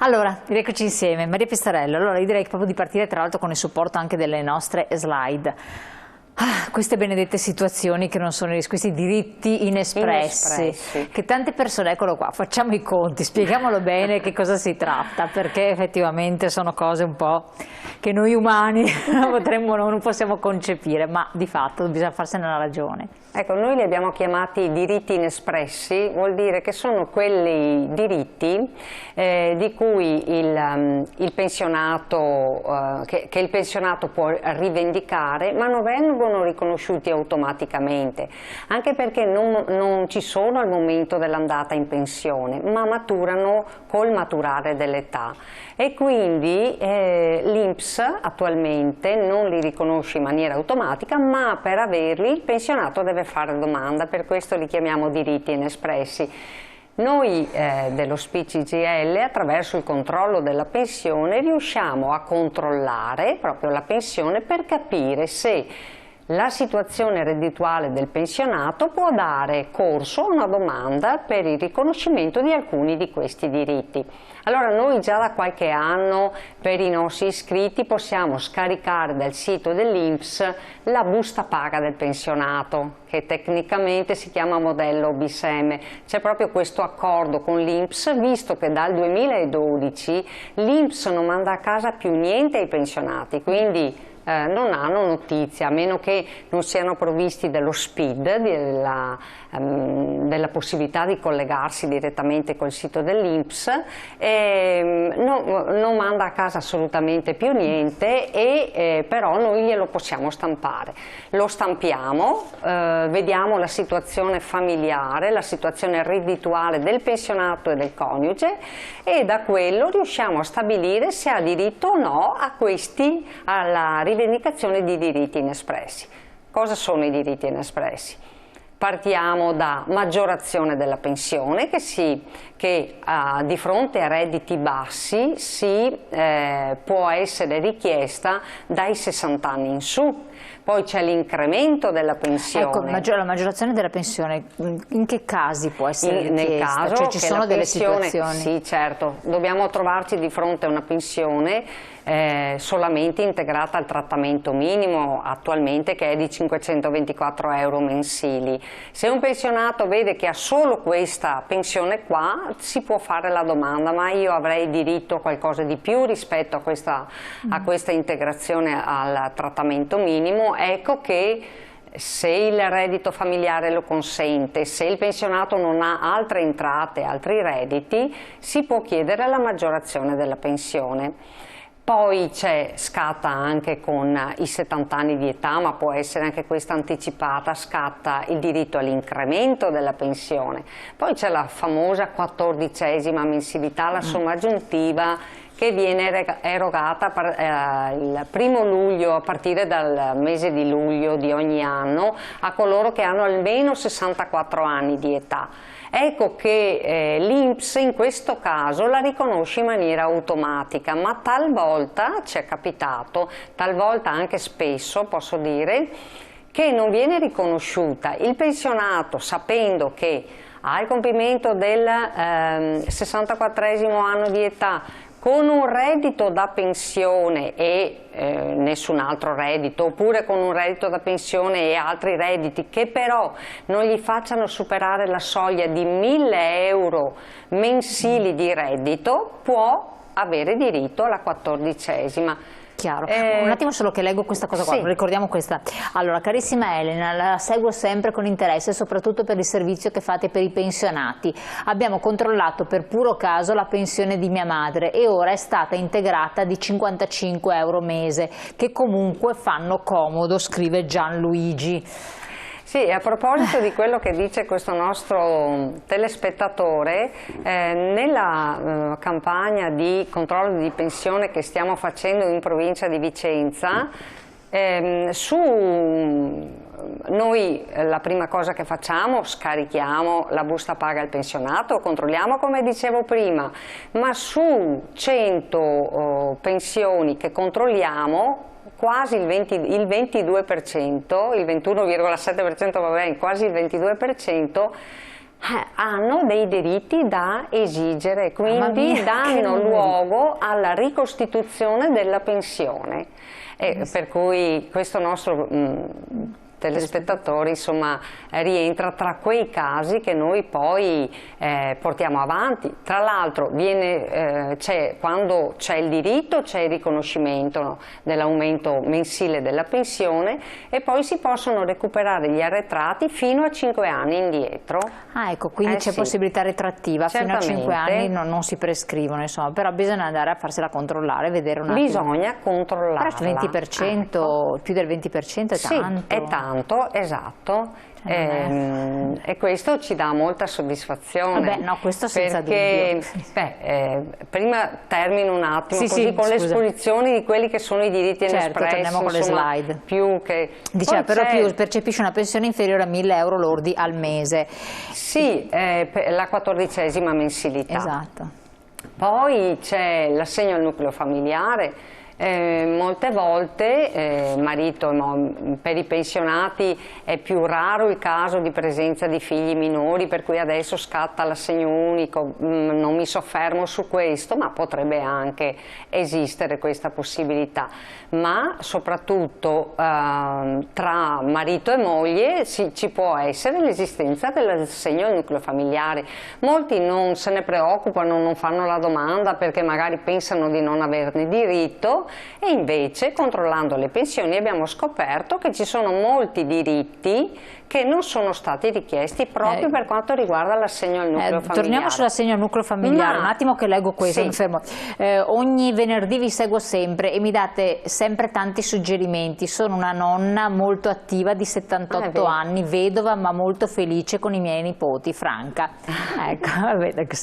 Allora, rieccoci insieme. Maria Pistarello, allora io direi proprio di partire tra l'altro con il supporto anche delle nostre slide. Queste benedette situazioni che non sono questi diritti inespressi, che tante persone, eccolo qua, facciamo i conti, spieghiamolo bene che cosa si tratta, perché effettivamente sono cose un po' che noi umani non possiamo concepire, ma di fatto bisogna farsene una ragione. Ecco, noi li abbiamo chiamati diritti inespressi, vuol dire che sono quelli diritti di cui il pensionato, che il pensionato può rivendicare, ma non vengono riconosciuti automaticamente, anche perché non ci sono al momento dell'andata in pensione, ma maturano col maturare dell'età. E quindi l'INPS attualmente non li riconosce in maniera automatica, ma per averli il pensionato deve fare domanda, per questo li chiamiamo diritti inespressi. Noi dello SPI-CGIL, attraverso il controllo della pensione, riusciamo a controllare proprio la pensione per capire se la situazione reddituale del pensionato può dare corso a una domanda per il riconoscimento di alcuni di questi diritti. Allora noi già da qualche anno per i nostri iscritti possiamo scaricare dal sito dell'INPS la busta paga del pensionato, che tecnicamente si chiama modello BSM. C'è proprio questo accordo con l'INPS, visto che dal 2012 l'INPS non manda a casa più niente ai pensionati, quindi non hanno notizia, a meno che non siano provvisti dello SPID, della possibilità di collegarsi direttamente col sito dell'INPS, non manda a casa assolutamente più niente, però noi glielo possiamo stampare. Lo stampiamo, vediamo la situazione familiare, la situazione reddituale del pensionato e del coniuge, e da quello riusciamo a stabilire se ha diritto o no alla rivendicazione di diritti inespressi. Cosa sono i diritti inespressi? Partiamo da maggiorazione della pensione che di fronte a redditi bassi può essere richiesta dai 60 anni in su. Poi c'è l'incremento della pensione. Ecco, la maggiorazione della pensione, in che casi può essere richiesta? Nel caso cioè, ci sono delle situazioni? Sì, certo, dobbiamo trovarci di fronte a una pensione solamente integrata al trattamento minimo attualmente, che è di 524 euro mensili. Se un pensionato vede che ha solo questa pensione qua, si può fare la domanda: ma io avrei diritto a qualcosa di più rispetto a questa integrazione al trattamento minimo? Ecco che se il reddito familiare lo consente, se il pensionato non ha altre entrate, altri redditi, si può chiedere la maggiorazione della pensione. Poi scatta anche con i 70 anni di età, ma può essere anche questa anticipata, scatta il diritto all'incremento della pensione. Poi c'è la famosa 14ª mensilità, la somma aggiuntiva, che viene erogata il 1° luglio, a partire dal mese di luglio di ogni anno, a coloro che hanno almeno 64 anni di età. Ecco che l'INPS in questo caso la riconosce in maniera automatica, ma talvolta ci è capitato, talvolta anche spesso posso dire, che non viene riconosciuta. Il pensionato, sapendo che ha il compimento del 64esimo anno di età, con un reddito da pensione e nessun altro reddito, oppure con un reddito da pensione e altri redditi che però non gli facciano superare la soglia di 1000 euro mensili di reddito, può avere diritto alla 14ª. Chiaro. Un attimo solo che leggo questa cosa qua, sì. Ricordiamo questa. Allora, carissima Elena, la seguo sempre con interesse, soprattutto per il servizio che fate per i pensionati. Abbiamo controllato per puro caso la pensione di mia madre e ora è stata integrata di 55 euro mese, che comunque fanno comodo, scrive Gianluigi. Sì, a proposito di quello che dice questo nostro telespettatore, nella campagna di controllo di pensione che stiamo facendo in provincia di Vicenza, noi la prima cosa che facciamo, scarichiamo la busta paga al pensionato, controlliamo come dicevo prima, ma su 100 pensioni che controlliamo, quasi il 22%, il 21,7% va bene, quasi il 22%, hanno dei diritti da esigere, quindi danno luogo alla ricostituzione della pensione. Per cui questo nostro telespettatori, insomma, rientra tra quei casi che noi poi portiamo avanti. Tra l'altro quando c'è il diritto c'è il riconoscimento dell'aumento mensile della pensione e poi si possono recuperare gli arretrati fino a 5 anni indietro. Ah, ecco, quindi c'è possibilità retrattiva. Certamente. Fino a 5 anni non si prescrivono, insomma, però bisogna andare a farsela controllare, vedere un attimo. Bisogna controllarla. Però il 20%, ecco. Più del 20% è tanto. Sì, è tanto, esatto. E questo ci dà molta soddisfazione. Vabbè, no, questo senza dubbio. Prima termino un attimo con l'esposizione di quelli che sono i diritti inespressi. Torniamo con le slide. Più che... Diceva però percepisce una pensione inferiore a 1.000 euro lordi al mese. Sì, la 14ª mensilità. Esatto. Poi c'è l'assegno al nucleo familiare. Molte volte per i pensionati è più raro il caso di presenza di figli minori, per cui adesso scatta l'assegno unico. Non mi soffermo su questo, ma potrebbe anche esistere questa possibilità. Ma soprattutto tra marito e moglie ci può essere l'esistenza dell'assegno al nucleo familiare. Molti non se ne preoccupano, non fanno la domanda perché magari pensano di non averne diritto. E invece, controllando le pensioni, abbiamo scoperto che ci sono molti diritti che non sono stati richiesti proprio per quanto riguarda l'assegno al nucleo familiare. Torniamo sull'assegno al nucleo familiare, un attimo che leggo questo, mi fermo. Ogni venerdì vi seguo sempre e mi date sempre tanti suggerimenti. Sono una nonna molto attiva di 78 anni, vedova ma molto felice con i miei nipoti, Franca. Ecco,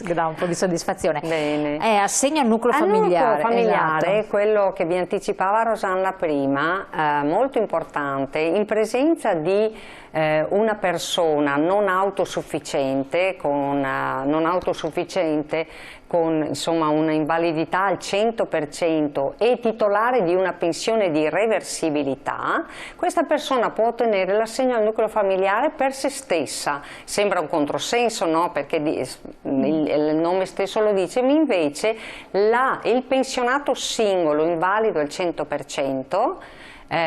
che dà un po' di soddisfazione. Bene. Assegno al nucleo familiare. Il nucleo familiare è quello che vi anticipava Rosanna prima, molto importante, in presenza di una persona non autosufficiente con insomma una invalidità al 100% e titolare di una pensione di reversibilità, questa persona può ottenere l'assegno al nucleo familiare per se stessa. Sembra un controsenso, no? Perché il nome stesso lo dice, ma invece il pensionato singolo invalido al 100%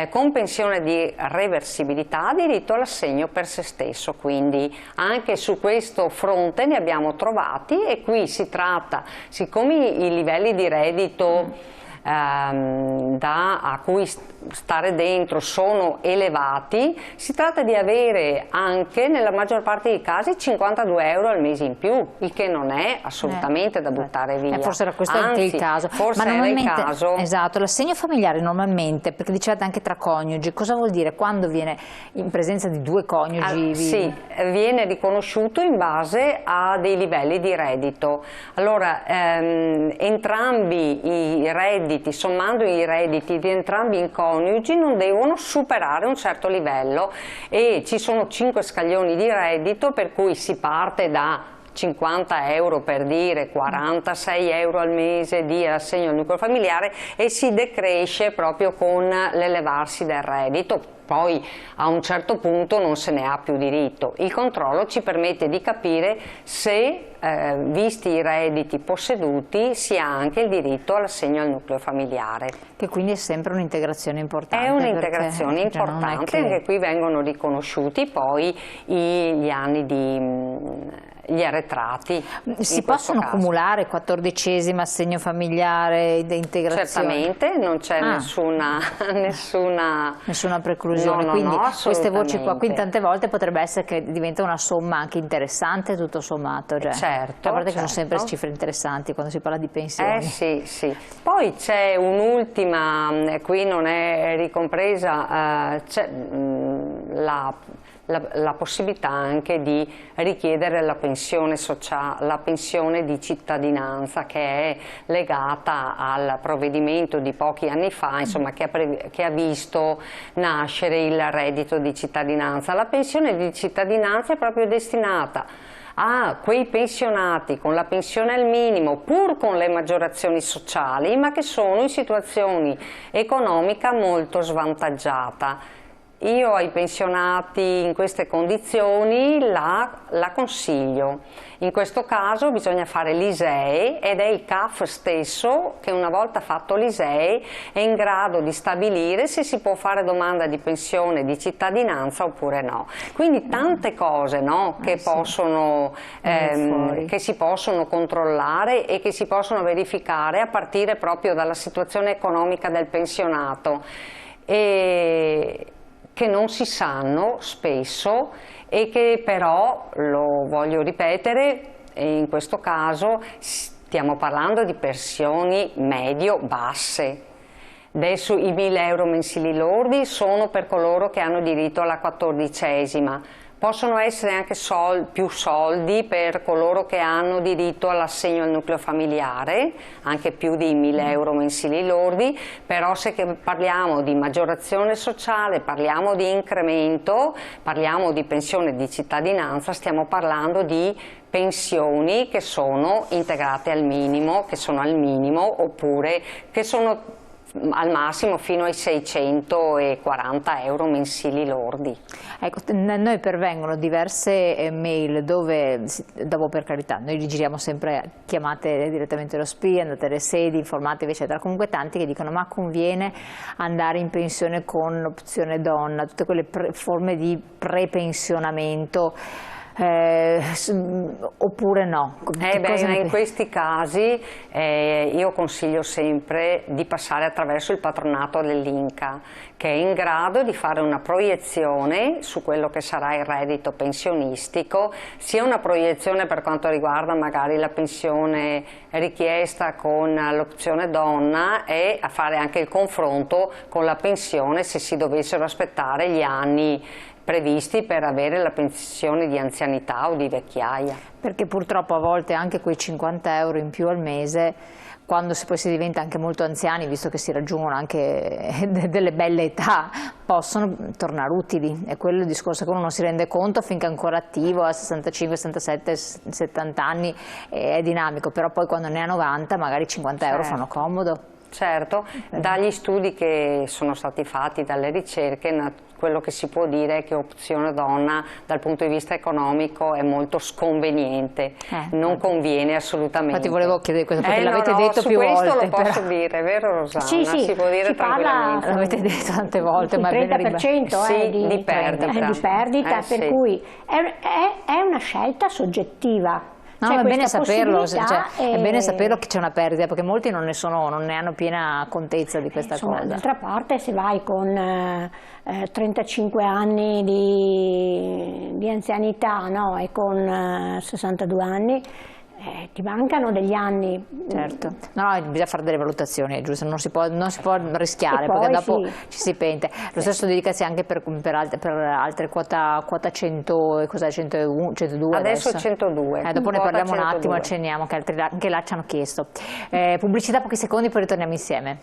con pensione di reversibilità ha diritto all'assegno per se stesso, quindi anche su questo fronte ne abbiamo trovati e qui si tratta, siccome i livelli di reddito a cui stare dentro sono elevati, si tratta di avere anche nella maggior parte dei casi 52 euro al mese in più, il che non è assolutamente da buttare via. Forse era questo anche il caso. Forse era il caso. Esatto, l'assegno familiare normalmente, perché dicevate anche tra coniugi, cosa vuol dire quando viene in presenza di due coniugi? Sì, viene riconosciuto in base a dei livelli di reddito. Allora, entrambi i redditi, sommando i redditi di entrambi i coniugi, non devono superare un certo livello e ci sono 5 scaglioni di reddito, per cui si parte da 50 euro per dire, 46 euro al mese di assegno al nucleo familiare e si decresce proprio con l'elevarsi del reddito. Poi a un certo punto non se ne ha più diritto. Il controllo ci permette di capire se, visti i redditi posseduti, si ha anche il diritto all'assegno al nucleo familiare. Che quindi è sempre un'integrazione importante. È un'integrazione importante, anche qui vengono riconosciuti poi gli anni gli arretrati. Si possono cumulare 14ª assegno familiare di integrazione? Certamente, non c'è nessuna preclusione, no, quindi no, queste voci qua, quindi tante volte potrebbe essere che diventa una somma anche interessante tutto sommato, certo, a parte che sono sempre cifre interessanti quando si parla di pensioni. Sì. Poi c'è un'ultima, qui non è ricompresa, c'è la possibilità anche di richiedere la pensione sociale, la pensione di cittadinanza, che è legata al provvedimento di pochi anni fa, insomma, che ha visto nascere il reddito di cittadinanza. La pensione di cittadinanza è proprio destinata a quei pensionati con la pensione al minimo, pur con le maggiorazioni sociali, ma che sono in situazioni economica molto svantaggiata. io ai pensionati in queste condizioni la consiglio. In questo caso bisogna fare l'ISEE ed è il CAF stesso che, una volta fatto l'ISEE, è in grado di stabilire se si può fare domanda di pensione di cittadinanza oppure no. Quindi tante cose, no, che, che si possono controllare e che si possono verificare a partire proprio dalla situazione economica del pensionato, e che non si sanno spesso e che però, lo voglio ripetere, in questo caso stiamo parlando di pensioni medio-basse. Adesso i 1.000 euro mensili lordi sono per coloro che hanno diritto alla 14ª. Possono essere anche più soldi per coloro che hanno diritto all'assegno al nucleo familiare, anche più di 1.000 euro mensili lordi, però se parliamo di maggiorazione sociale, parliamo di incremento, parliamo di pensione di cittadinanza, stiamo parlando di pensioni che sono integrate al minimo, che sono al minimo, oppure che sono al massimo fino ai 640 euro mensili lordi. Ecco, a noi pervengono diverse mail dove, dopo, per carità, noi li giriamo sempre, chiamate direttamente lo SPI, andate alle sedi, informatevi eccetera, comunque tanti che dicono: ma conviene andare in pensione con opzione donna, tutte quelle forme di prepensionamento, oppure no? In questi casi io consiglio sempre di passare attraverso il patronato dell'INCA, che è in grado di fare una proiezione su quello che sarà il reddito pensionistico, sia una proiezione per quanto riguarda magari la pensione richiesta con l'opzione donna, e a fare anche il confronto con la pensione se si dovessero aspettare gli anni previsti per avere la pensione di anzianità o di vecchiaia. Perché purtroppo a volte anche quei 50 euro in più al mese, quando poi si diventa anche molto anziani, visto che si raggiungono anche delle belle età, possono tornare utili. È quello il discorso che uno non si rende conto finché è ancora attivo, a 65, 67, 70 anni è dinamico, però poi quando ne ha 90 magari 50 euro fanno comodo. Certo, dagli studi che sono stati fatti, dalle ricerche, quello che si può dire è che opzione donna dal punto di vista economico è molto sconveniente, non conviene assolutamente. Infatti volevo chiedere questo, perché l'avete detto più volte. Questo lo posso dire, vero Rosanna? Sì, si può dire tranquillamente. L'avete detto tante volte, ma il 30% di perdita, per cui è una scelta soggettiva. No, è bene saperlo, è bene saperlo che c'è una perdita, perché molti non ne hanno piena contezza di questa cosa. D'altra parte, se vai con 35 anni di anzianità, no, e con 62 anni, ti mancano degli anni. Certo, no, bisogna fare delle valutazioni, è giusto, non si può rischiare, perché dopo ci si pente. Lo stesso dicasi anche per altre quota 100, cos'è, 101, 102 adesso? Adesso 102. Dopo ne parliamo un attimo, accenniamo, che altri anche là ci hanno chiesto. Pubblicità, pochi secondi, poi ritorniamo insieme.